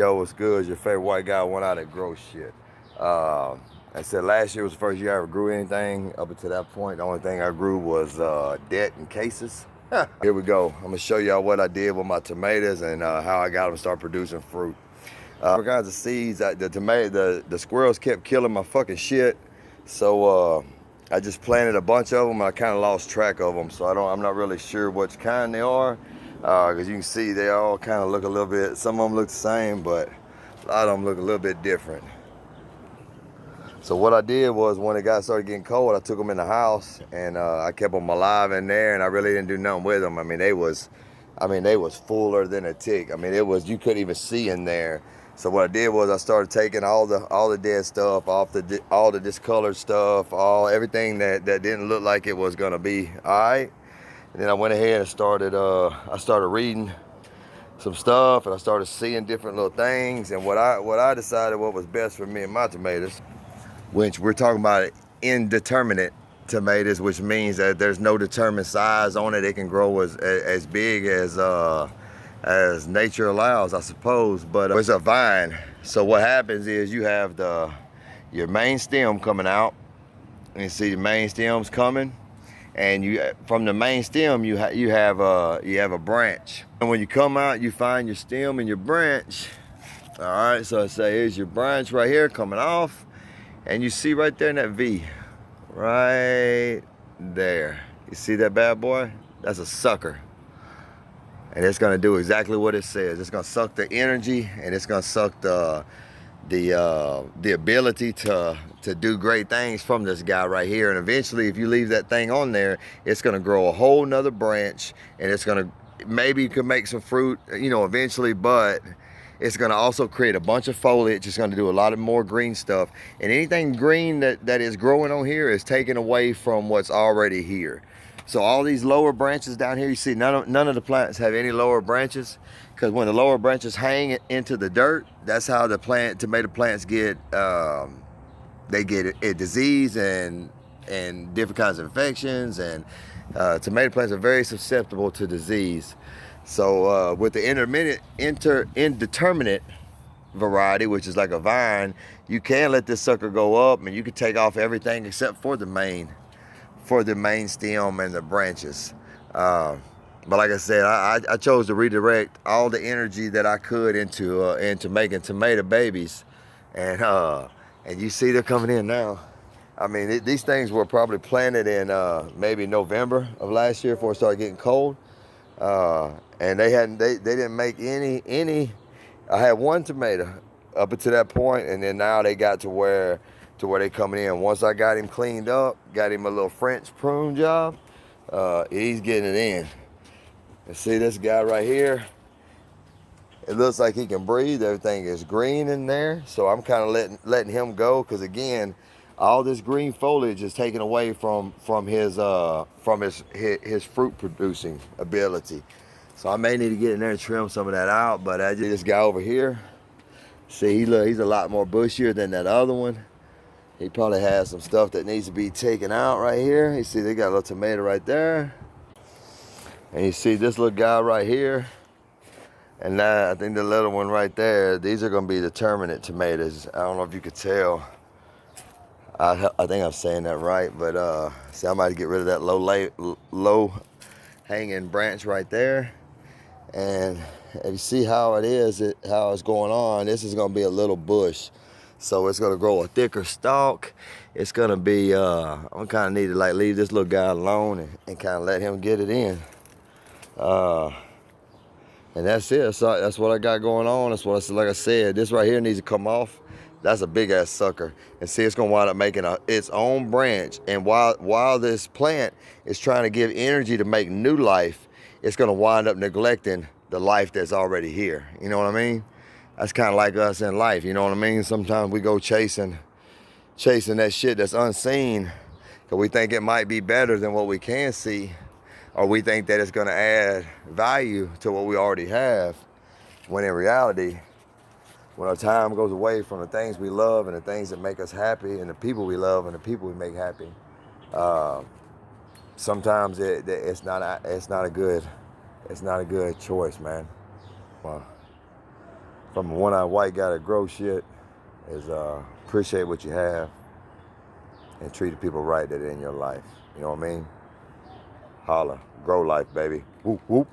Yo, what's good? It's your favorite white guy, one out that grows shit. I said last year was the first year I ever grew anything. Up until that point, the only thing I grew was debt and cases. Here we go. I'm gonna show y'all what I did with my tomatoes and how I got them to start producing fruit. All kinds of seeds. The squirrels kept killing my fucking shit, so I just planted a bunch of them. I kind of lost track of them, so I'm not really sure which kind they are. Because you can see they all kind of look a little bit, some of them look the same, but a lot of them look a little bit different. So what I did was when it started getting cold, I took them in the house and I kept them alive in there, and I really didn't do nothing with them. I mean, they was fuller than a tick. I mean, you couldn't even see in there. So what I did was I started taking all the dead stuff off, all the discolored stuff, everything that didn't look like it was gonna be all right. And then I went ahead and I started reading some stuff, and I started seeing different little things. And what I decided what was best for me and my tomatoes, which we're talking about indeterminate tomatoes, which means that there's no determined size on it. It can grow as big as nature allows, I suppose. But it's a vine. So what happens is you have your main stem coming out, and you see the main stem's coming. And from the main stem you have a branch, and when you come out you find your stem and your branch. All right, so I say here's your branch right here coming off, and you see right there in that V right there, you see that bad boy? That's a sucker, and it's gonna do exactly what it says. It's gonna suck the energy, and it's gonna suck the ability to do great things from this guy right here. And eventually, if you leave that thing on there, it's gonna grow a whole nother branch, and it's gonna, maybe you could make some fruit, eventually, but it's gonna also create a bunch of foliage. It's gonna do a lot of more green stuff, and anything green that is growing on here is taken away from what's already here. So all these lower branches down here, you see none of the plants have any lower branches, because when the lower branches hang into the dirt, that's how tomato plants get they get a disease and different kinds of infections, and tomato plants are very susceptible to disease. So with the indeterminate variety, which is like a vine, you can let this sucker go up, and you can take off everything except for the main stem and the branches. But like I said, I chose to redirect all the energy that I could into making tomato babies, and you see they're coming in now. I mean, these things were probably planted in maybe November of last year before it started getting cold, and they didn't make any. I had one tomato up until that point, and then now they got to where they coming in. Once I got him cleaned up, got him a little French prune job, he's getting it in. And see this guy right here? It looks like he can breathe. Everything is green in there. So I'm kind of letting him go, because again, all this green foliage is taken away from his fruit producing ability. So I may need to get in there and trim some of that out. But I just, this guy over here, see, he's a lot more bushier than that other one. He probably has some stuff that needs to be taken out right here. You see they got a little tomato right there. And you see this little guy right here. And that, I think the little one right there, these are gonna be determinate tomatoes. I don't know if you could tell. I think I'm saying that right, but see, I might get rid of that low hanging branch right there. And if you see how it is, how it's going on, this is gonna be a little bush. So it's gonna grow a thicker stalk. It's gonna be, I'm kind of need to like leave this little guy alone and kind of let him get it in. And that's it. So that's what I got going on. That's what I said. Like I said, this right here needs to come off. That's a big ass sucker. And see, it's gonna wind up making its own branch. And while this plant is trying to give energy to make new life, it's gonna wind up neglecting the life that's already here. You know what I mean? That's kind of like us in life. You know what I mean? Sometimes we go chasing that shit that's unseen, because we think it might be better than what we can see, or we think that it's gonna add value to what we already have, when in reality, when our time goes away from the things we love and the things that make us happy and the people we love and the people we make happy, sometimes it's not a good choice, man. Wow. from a one-eyed white guy that grow shit is appreciate what you have and treat the people right that are in your life. You know what I mean? Holla. Grow life, baby. Whoop, whoop.